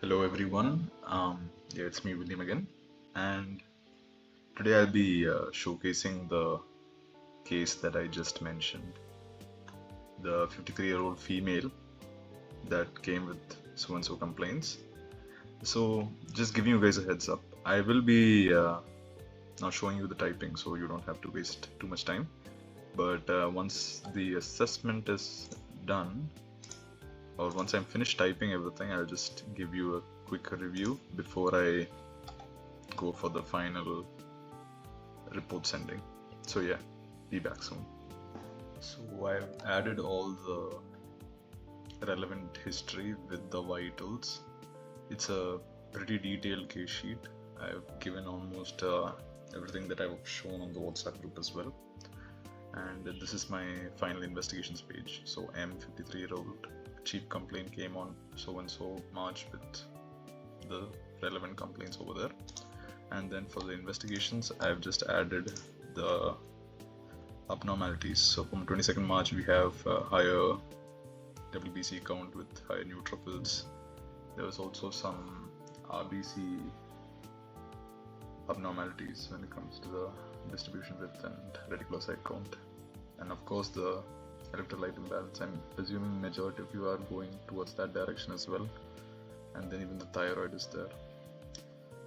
Hello everyone. Yeah, it's me William again, and today I'll be showcasing the case that I just mentioned, the 53-year-old female that came with so and so complaints. So just giving you guys a heads up, I will be now showing you the typing, so you don't have to waste too much time. But once the assessment is done, or once I'm finished typing everything, I'll just give you a quick review before I go for the final report sending. So yeah, be back soon. So I've added all the relevant history with the vitals. It's a pretty detailed case sheet. I've given almost everything that I've shown on the WhatsApp group as well. And this is my final investigations page. So M53-year-old chief complaint came on so and so March with the relevant complaints over there. And then for the investigations, I've just added the abnormalities. So from 22nd March, we have higher WBC count with higher neutrophils. There was also some RBC abnormalities when it comes to the distribution width and reticulocyte count. And of course, the electrolyte imbalance. I'm presuming majority of you are going towards that direction as well. And then even the thyroid is there.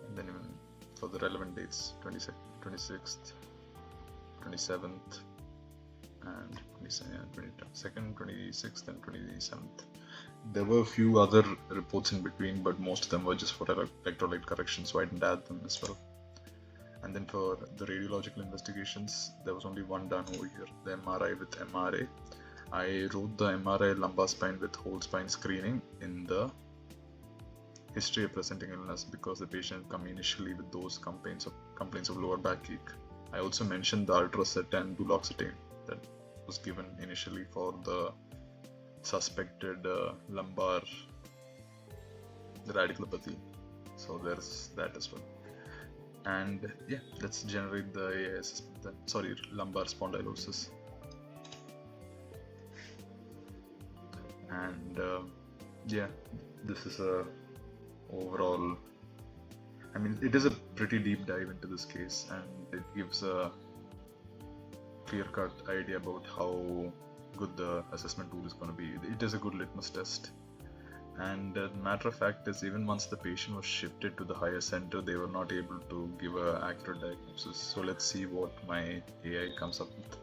And then even for the relevant dates, 26th, 27th, and 22nd, 26th, and 27th. There were a few other reports in between, but most of them were just for electrolyte correction, so I didn't add them as well. And then for the radiological investigations, there was only one done over here, the MRI with MRA. I wrote the MRI lumbar spine with whole spine screening in the history of presenting illness because the patient come initially with those complaints of lower backache. I also mentioned the Ultraset and duloxetine that was given initially for the suspected lumbar radiculopathy. So there's that as well. And yeah, let's generate the AIS, lumbar spondylosis. And yeah, this is a overall, I mean, it is a pretty deep dive into this case, and it gives a clear-cut idea about how good the assessment tool is going to be. It is a good litmus test. And matter of fact is, even once the patient was shifted to the higher center, they were not able to give an accurate diagnosis. So let's see what my AI comes up with.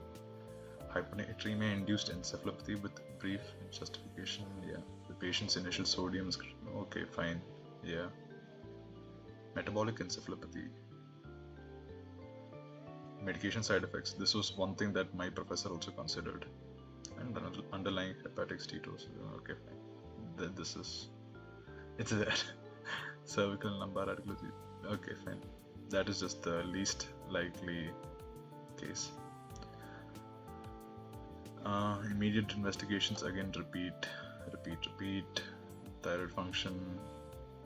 Hyponatremia induced encephalopathy with brief justification. Yeah, the patient's initial sodium is okay, fine. Yeah, metabolic encephalopathy. Medication side effects. This was one thing that my professor also considered. And underlying hepatic steatosis. Okay, fine. This is, it's there. Cervical lumbar radiculopathy. Okay, fine. That is just the least likely case. Immediate investigations, again, repeat. Thyroid function.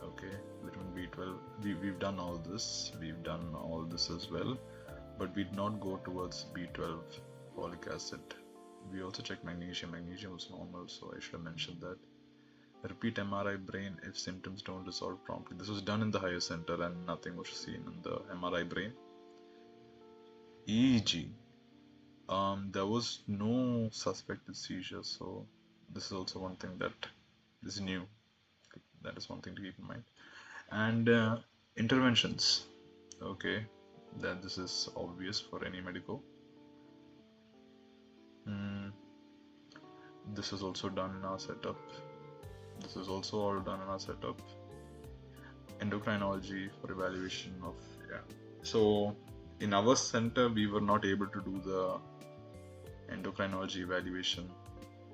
Okay, vitamin B12. We've done all this. We've done all this as well, but we did not go towards B12, folic acid. We also checked magnesium. Magnesium was normal, so I should have mentioned that. Repeat MRI brain if symptoms don't resolve promptly. This was done in the higher center and nothing was seen in the MRI brain. EEG. There was no suspected seizure, so this is also one thing that is new. That is one thing to keep in mind. And interventions. Okay, then this is obvious for any medico. This is also done in our setup. This is also all done in our setup. Endocrinology for evaluation of, yeah. So in our center, we were not able to do the endocrinology evaluation,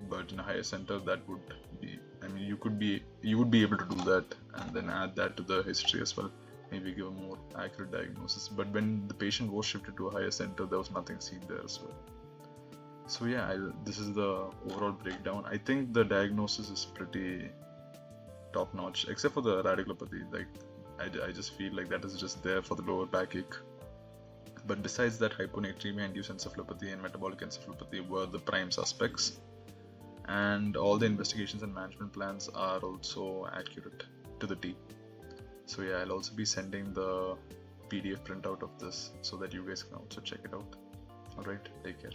but in a higher center, that would be, I mean, you would be able to do that and then add that to the history as well. Maybe give a more accurate diagnosis. But when the patient was shifted to a higher center, there was nothing seen there as well. So yeah, this is the overall breakdown. I think the diagnosis is pretty top notch, except for the radiculopathy. Like, I just feel like that is just there for the lower backache. But besides that, hyponatremia induced encephalopathy and metabolic encephalopathy were the prime suspects. And all the investigations and management plans are also accurate. to the T. So yeah, I'll also be sending the PDF printout of this so that you guys can also check it out. Alright, take care.